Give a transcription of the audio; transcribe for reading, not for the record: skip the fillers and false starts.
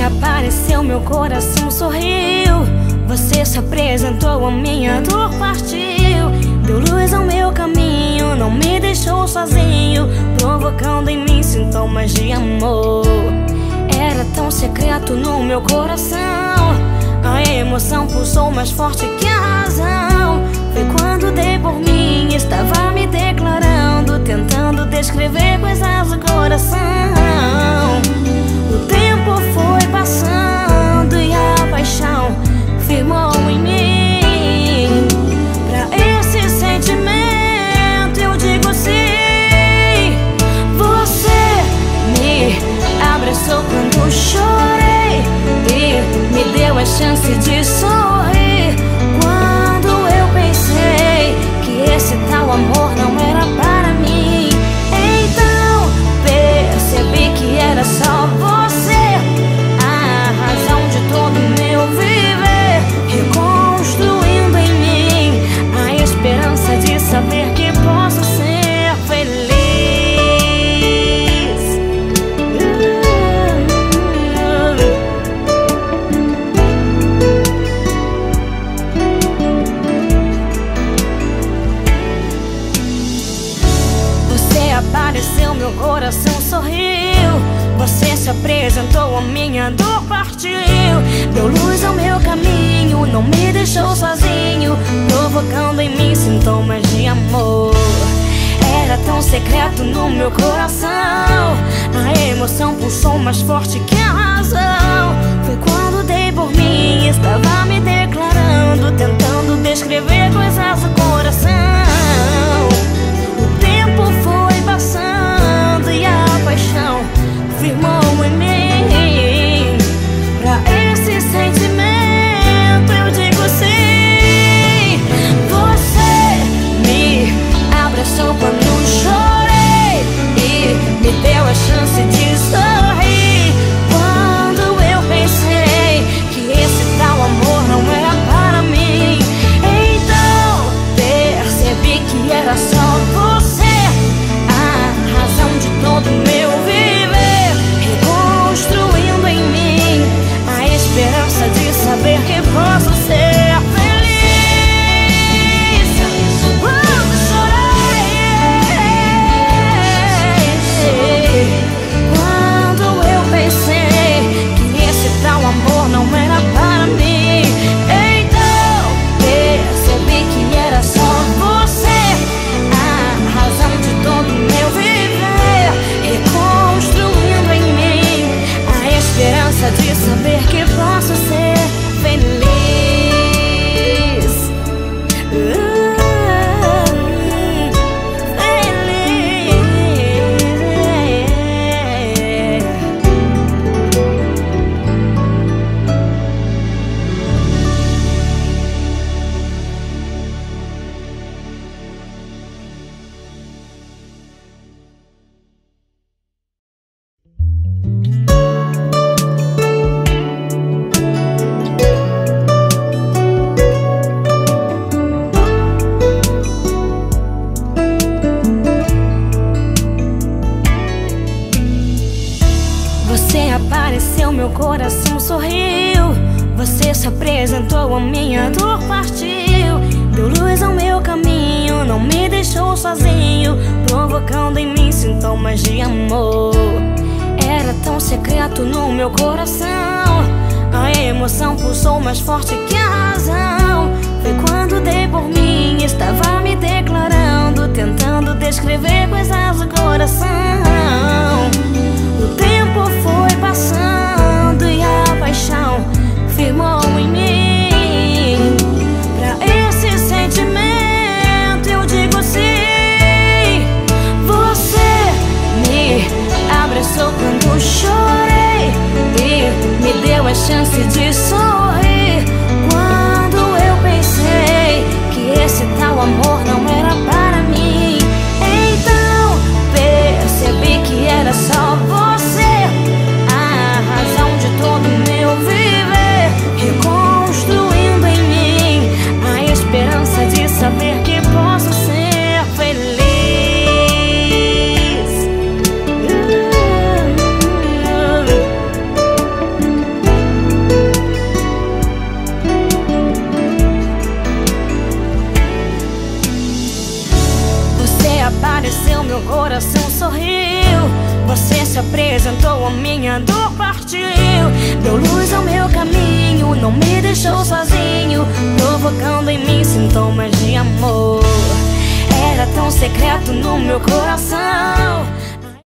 apareceu, meu coração sorriu. Você se apresentou, a minha dor partiu. Deu luz ao meu caminho, não me deixou sozinho, provocando em mim sintomas de amor. Era tão secreto no meu coração, a emoção pulsou mais forte que a razão. Foi quando dei por mim, estava me declarando, tentando descrever coisas do coração. O tempo foi passando e a paixão firmou em mim. Pra esse sentimento eu digo sim. Você me abraçou quando chorei e me deu a chance de sorrir. Quando eu pensei que esse tal amor não era para mim, então percebi que era só você, a razão de todo meu viver, reconstruindo em mim a esperança de saber que posso ser feliz. Você apareceu, meu coração sorriu. Você se apresentou, a minha dor partiu. Deu luz ao meu caminho, não me deixou sozinho, provocando em mim sintomas de amor. Era tão secreto no meu coração, a emoção pulsou mais forte que a razão. Foi quando dei por mim, estava me declarando, tentando descrever coisas do coração. O tempo foi passando e a paixão firmou em mim. Pra esse sentimento eu digo sim. Você me abraçou quando chorei e me deu a chance de sorrir. Quando eu pensei que esse tal amor não era para mim, então percebi que era só você, a razão de todo meu viver, reconstruindo em mim a esperança de saber que posso ser feliz. Quando chorei, quando eu pensei que esse tal amor não era para mim, então percebi que era só você, a razão de todo meu viver, reconstruindo em mim a esperança de saber que posso ser feliz. Você apareceu, meu coração sorriu. Você se apresentou, a minha dor partiu. Deu luz ao meu caminho, não me deixou sozinho, provocando em mim sintomas de amor. Era tão secreto no meu coração, a emoção pulsou mais forte que a razão. Foi quando dei por mim, estava me declarando, tentando descrever coisas do coração. O tempo foi passando e a paixão firmou em mim. Pra esse sentimento eu digo sim. Você me abraçou quando chorei e me deu a chance de sorrir. Quando eu pensei que esse tal amor não era para mim, então percebi que era só você, a razão de todo meu viver, reconstruindo em mim a esperança de saber que posso ser feliz. coração sorriu. Você se apresentou, a minha dor partiu. Deu luz ao meu caminho, não me deixou sozinho, provocando em mim sintomas de amor. Era tão secreto no meu coração,